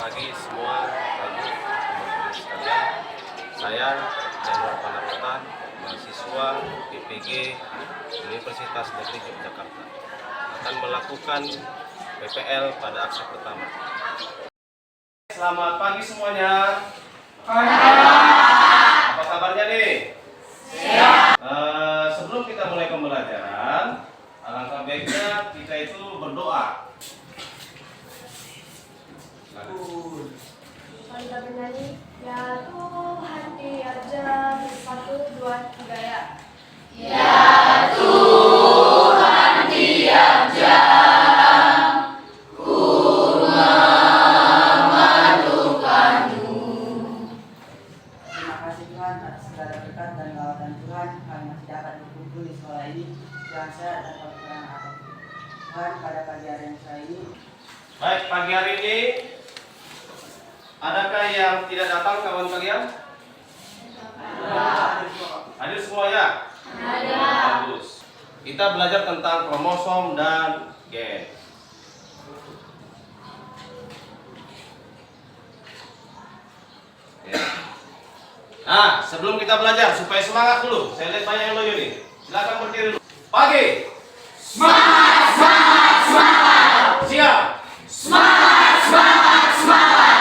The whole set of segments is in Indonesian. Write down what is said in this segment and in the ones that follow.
pagi semua Bapak Ibu teman-teman sekalian. Saya Januar Panakutan, mahasiswa PPG Universitas Negeri Yogyakarta, akan melakukan PPL pada aksi pertama. Selamat pagi semuanya. Apa kabarnya nih? Siap. Sebelum kita mulai pembelajaran, alangkah baiknya kita itu berdoa. Kita bernyanyi, ya Tuhan diajar, 1, 2, 3 ya. Ya Tuhan diajar, ku memerlukan-Mu. Terima kasih Tuhan atas segala berkat dan lawatan Tuhan, kami masih dapat berkumpul di sekolah ini dengan sehat dan kekurangan apapun. Tuhan, pada pagi hari yang saya ini. Baik, pagi hari ini adakah yang tidak datang kawan kalian? Ada. Hadir semua ya? Ada. Bagus. Kita belajar tentang kromosom dan gen. Ya. Nah, sebelum kita belajar supaya semangat dulu, saya lihat banyak yang loyo nih. Silakan berdiri dulu. Pagi. Semangat, semangat, semangat. Siang. Semangat, semangat, semangat.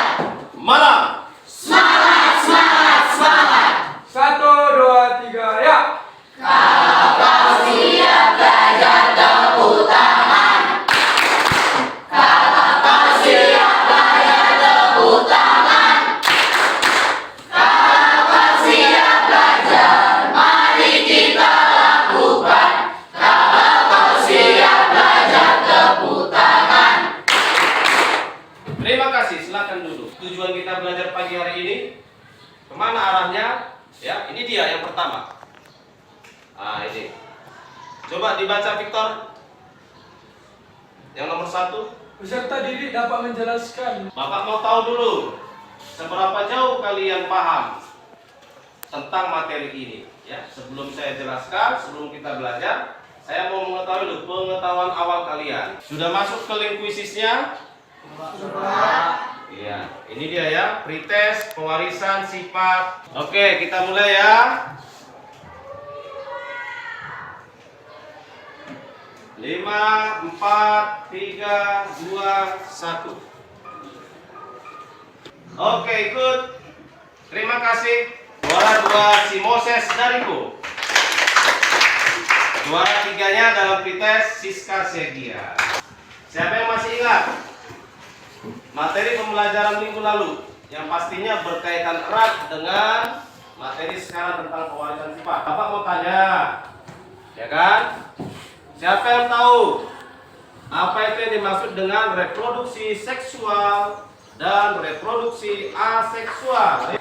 Malam. Semangat, semangat, semangat. 1, 2, 3, ya. Kalau siap belajar, tepuk tangan. Kalau siap belajar, tepuk tangan. Kalau siap belajar, mari kita lakukan. Kalau siap belajar, tepuk tangan. Terima kasih, silakan duduk. Tujuan kita belajar pagi hari ini, kemana arahnya? Ya, ini dia yang pertama. Ah, ini. Coba dibaca Victor. Yang nomor 1. Peserta didik dapat menjelaskan. Bapak mau tahu dulu, seberapa jauh kalian paham tentang materi ini? Ya, sebelum saya jelaskan, sebelum kita belajar, saya mau mengetahui dulu pengetahuan awal kalian. Sudah masuk ke lingkuisisnya? Iya, ini dia ya, pretest, pewarisan sifat. Oke, kita mulai ya. 5, 4, 3, 2, 1. Oke, ikut. Terima kasih. Juara 2 si Moses dariku. Juara 3-nya dalam pretest Siska Segia. Siapa yang masih ingat materi pembelajaran minggu lalu yang pastinya berkaitan erat dengan materi sekarang tentang pewarisan sifat? Bapak mau tanya, ya kan? Siapa yang tahu apa itu yang dimaksud dengan reproduksi seksual dan reproduksi aseksual?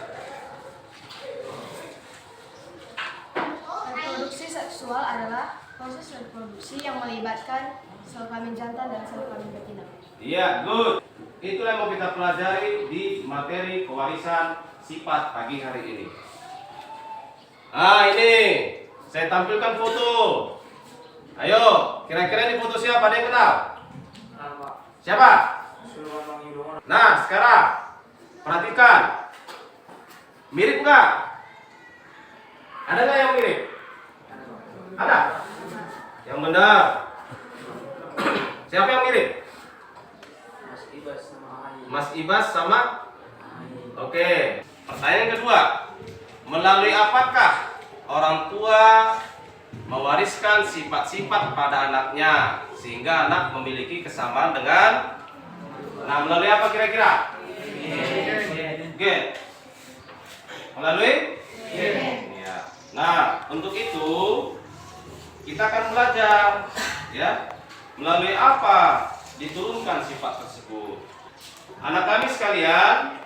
Reproduksi seksual adalah proses reproduksi yang melibatkan sel kelamin jantan dan sel kelamin betina. Iya, good. Itulah yang mau kita pelajari di materi pewarisan sifat pagi hari ini. Ah, ini saya tampilkan foto. Ayo, kira-kira ini foto siapa? Ada yang kenal? Siapa? Nah, sekarang perhatikan. Mirip nggak? Ada nggak yang mirip? Ada? Yang benar. Siapa yang mirip? Mas Ibas sama? Oke. Pertanyaan kedua. Melalui apakah orang tua mewariskan sifat-sifat pada anaknya sehingga anak memiliki kesamaan dengan? Nah, melalui apa kira-kira? Gen. Melalui? Iya. Nah, untuk itu kita akan belajar, ya, melalui apa diturunkan sifat tersebut. Anak kami sekalian,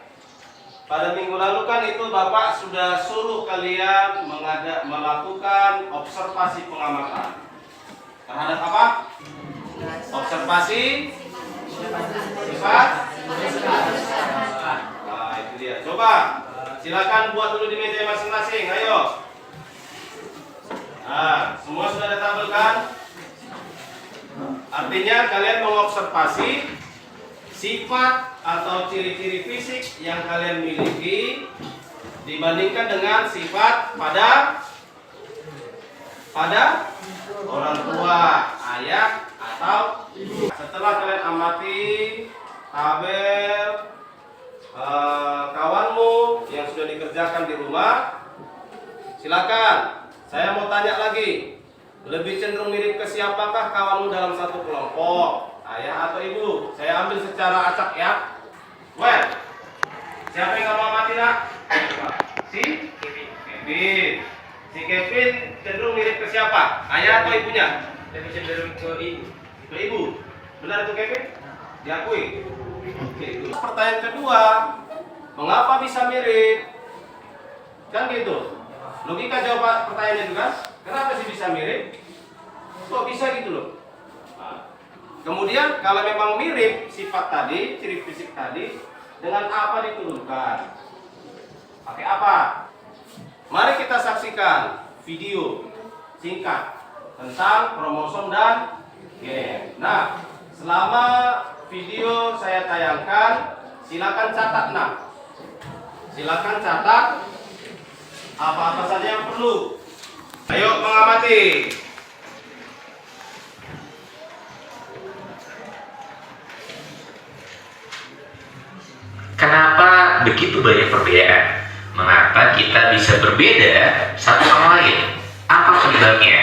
pada minggu lalu kan itu Bapak sudah suruh kalian melakukan observasi pengamatan. Terhadap apa? Observasi sifat. Nah, itu dia. Coba silakan buat dulu di meja masing-masing. Ayo. Nah, semua sudah ada tabel kan? Artinya kalian mengobservasi sifat atau ciri-ciri fisik yang kalian miliki dibandingkan dengan sifat pada orang tua, ayah atau ibu. Setelah kalian amati tabel kawanmu yang sudah dikerjakan di rumah, silakan. Saya mau tanya lagi, lebih cenderung mirip ke siapakah kawanmu dalam satu kelompok, ayah atau ibu? Saya ambil secara acak ya. Well, siapa yang mau amati nak? Si Kevin. Si Kevin cenderung mirip ke siapa? Ayah atau ibunya? Lebih cenderung ke ibu. Ke ibu. Benar itu Kevin? Diakui. Oke. Pertanyaan kedua, mengapa bisa mirip? Kan gitu. Logika jawab pertanyaannya juga. Kenapa sih bisa mirip? Kok bisa gitu loh? Nah, kemudian kalau memang mirip sifat tadi, ciri fisik tadi, dengan apa diturunkan? Pakai apa? Mari kita saksikan video singkat tentang kromosom dan gen. Nah, selama video saya tayangkan, silakan catat nak. Silakan catat apa-apa saja yang perlu. Ayo mengamati. Kenapa begitu banyak perbedaan? Mengapa kita bisa berbeda satu sama lain? Apa penyebabnya?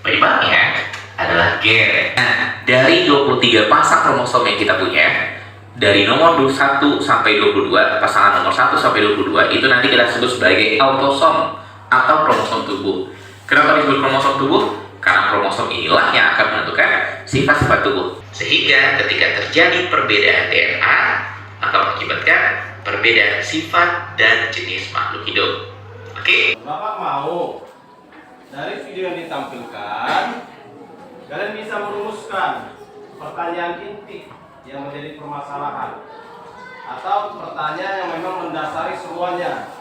Penyebabnya adalah gen. Nah, dari 23 pasang kromosom yang kita punya, dari nomor 21 sampai 22, pasangan nomor 1 sampai 22, itu nanti kita sebut sebagai autosom atau kromosom tubuh. Kenapa disebut kromosom tubuh? Karena kromosom inilah yang akan menentukan sifat-sifat tubuh. Sehingga ketika terjadi perbedaan DNA, maka mengakibatkan perbedaan sifat dan jenis makhluk hidup. Oke? Bapak mau dari video yang ditampilkan, kalian bisa merumuskan pertanyaan inti yang menjadi permasalahan atau pertanyaan yang memang mendasari semuanya.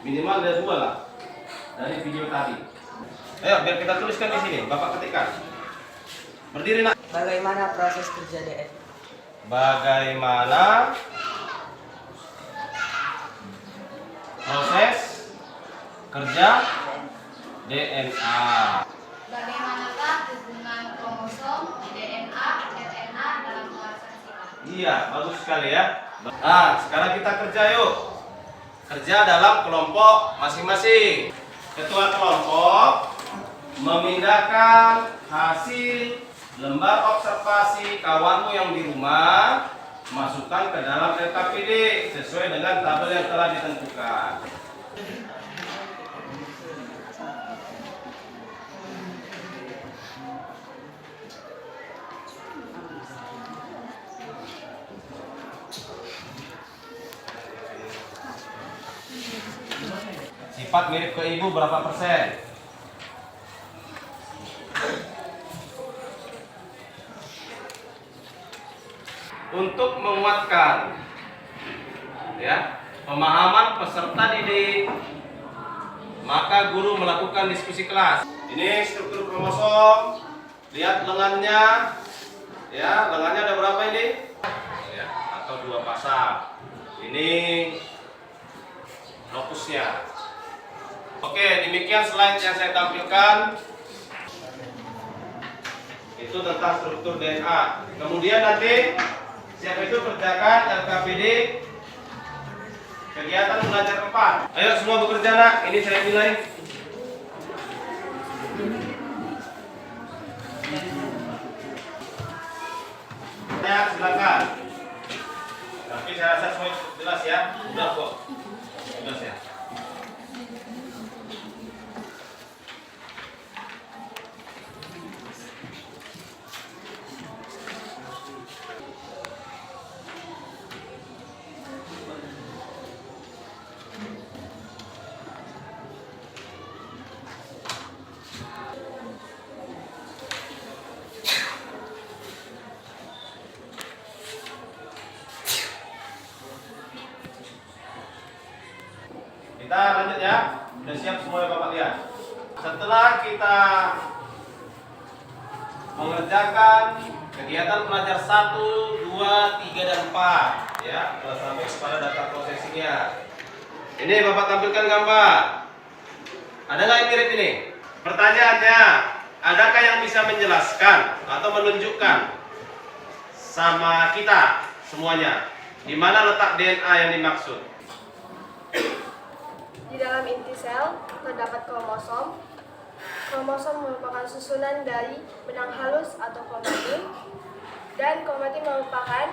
Minimal ada 2 lah dari video tadi. Ayo biar kita tuliskan di sini. Bapak ketikkan. Berdiri nak. Bagaimana proses kerja DNA? Bagaimana proses kerja DNA? Bagaimanakah hubungan kromosom, DNA, RNA dalam pembahasan sifat? Iya, bagus sekali ya. Nah, sekarang kita kerja yuk. Kerja dalam kelompok masing-masing. Ketua kelompok memindahkan hasil lembar observasi kawanmu yang di rumah, masukkan ke dalam LKPD sesuai dengan tabel yang telah ditentukan. Sifat mirip ke ibu berapa persen? Untuk menguatkan ya pemahaman peserta didik, maka guru melakukan diskusi kelas. Ini struktur kromosom, lihat lengannya, ya lengannya ada berapa ini? Ya, atau 2 pasang. Ini lokusnya. Oke, demikian slide yang saya tampilkan. Itu tentang struktur DNA. Kemudian nanti siapa itu kerjakan LKPD kegiatan belajar 4. Ayo semua bekerja nak, ini saya nilai. Ya, silakan. Tapi saya rasa semua cukup jelas ya. Udah kok. Jelas ya. Kita lanjut ya. Sudah siap semua ya Bapak lihat. Setelah kita mengerjakan kegiatan pelajar 1, 2, 3, dan 4 ya, telah sampai kepada data prosesinya. Ini Bapak tampilkan gambar. Ada nggak yang mirip ini? Pertanyaannya, adakah yang bisa menjelaskan atau menunjukkan sama kita semuanya di mana letak DNA yang dimaksud? Di dalam inti sel terdapat kromosom. Kromosom merupakan susunan dari benang halus atau kromatin, dan kromatin merupakan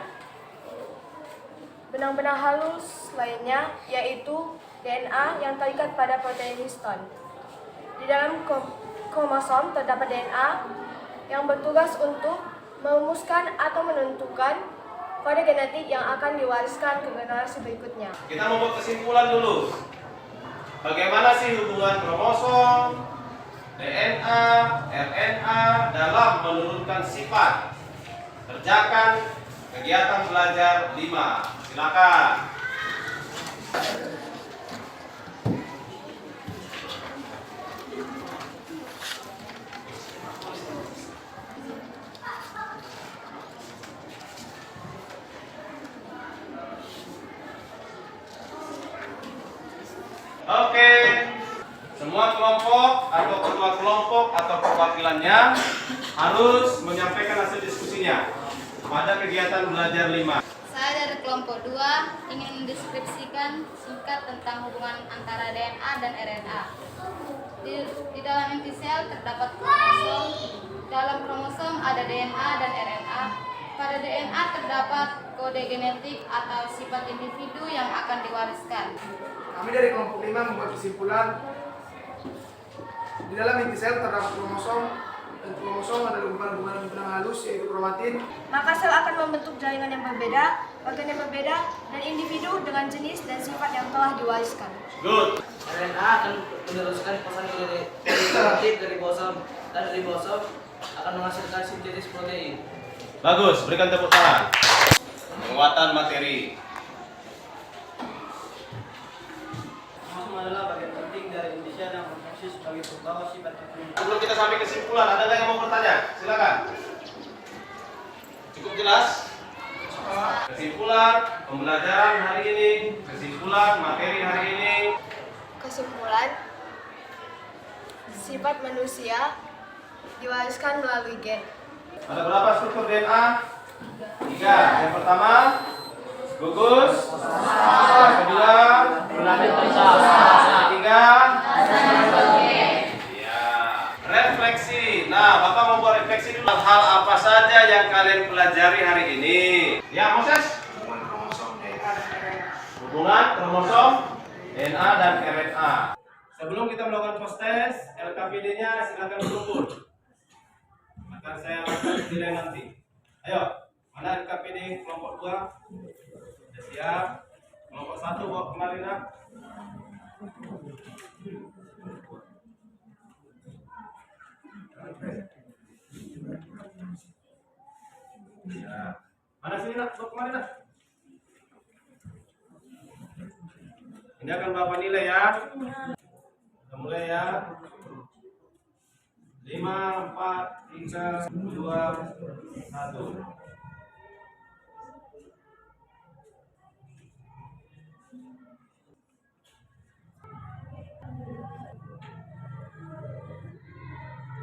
benang-benang halus lainnya, yaitu DNA yang terikat pada protein histon. Di dalam kromosom terdapat DNA yang bertugas untuk merumuskan atau menentukan kode genetik yang akan diwariskan ke generasi berikutnya. Kita membuat kesimpulan dulu. Bagaimana sih hubungan kromosom, DNA, RNA dalam menurunkan sifat? Kerjakan kegiatan belajar 5. Silakan. Oke, semua kelompok atau ketua kelompok atau perwakilannya harus menyampaikan hasil diskusinya pada kegiatan belajar 5. Saya dari kelompok 2 ingin mendeskripsikan singkat tentang hubungan antara DNA dan RNA. Di dalam inti sel terdapat kromosom. Dalam kromosom ada DNA dan RNA. Pada DNA terdapat kode genetik atau sifat individu yang akan diwariskan. Kami dari kelompok 5 membuat kesimpulan di dalam inti sel terdapat kromosom, dan kromosom adalah gumpalan-gumpalan benang halus yaitu kromatin. Maka sel akan membentuk jaringan yang berbeda, bagian yang berbeda, dan individu dengan jenis dan sifat yang telah diwariskan. Good. RNA akan meneruskan pesan genetik dari ribosom, dan ribosom akan menghasilkan sintetis protein. Bagus, berikan tepuk tangan. Penguatan materi. Kromosom adalah bagian penting dari inti sel yang berfungsi sebagai pembawa sifat individu. Sebelum kita sampai kesimpulan, ada nggak yang mau bertanya? Silakan. Cukup jelas? Kesimpulan pembelajaran hari ini, kesimpulan materi hari ini. Kesimpulan, sifat manusia diwariskan melalui gen. Ada berapa struktur DNA? 3. Yang pertama, gugus. Yang kedua, ketiga, ya, refleksi. Nah, Bapak mau buat refleksi dulu. Hal apa saja yang kalian pelajari hari ini? Ya, Moses. Hubungan kromosom, DNA dan RNA. Sebelum kita melakukan post test, LKPD-nya silakan berkumpul. Akan saya lakukan nilai nanti. Ayo, mana LKPD kelompok 2? Sudah siap? Kelompok 1 bawa kembali nak. Ya. Mana sini nak? Bawa kembali nak. Ini akan Bapak nilai ya. Kita mulai ya. 5, 4, 3, 2, 1.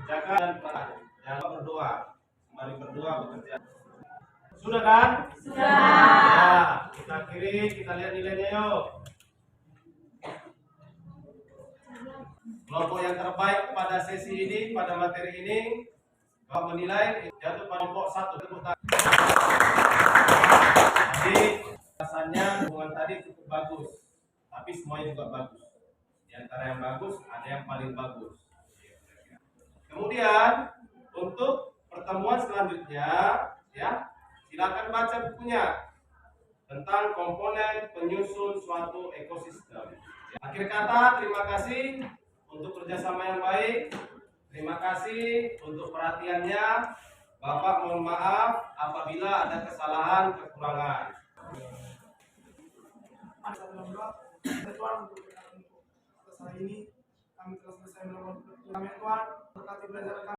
Jaga dan perang. Jangan berdoa. Mari berdoa bekerja. Sudah kan? Sudah. Ya, kita akhiri, kita lihat nilainya yuk. Kelompok yang terbaik pada sesi ini, pada materi ini, Bapak menilai jatuh pada kelompok 1. Jadi rasanya hubungan tadi cukup bagus, tapi semuanya juga bagus. Di antara yang bagus ada yang paling bagus. Kemudian untuk pertemuan selanjutnya, ya silakan baca bukunya tentang komponen penyusun suatu ekosistem. Akhir kata, terima kasih untuk kerjasama yang baik. Terima kasih untuk perhatiannya. Bapak mohon maaf apabila ada kesalahan, kekurangan. Tuhan, untuk atas hari ini kami telah selesai melakukan Tuhan berkati belajar kami.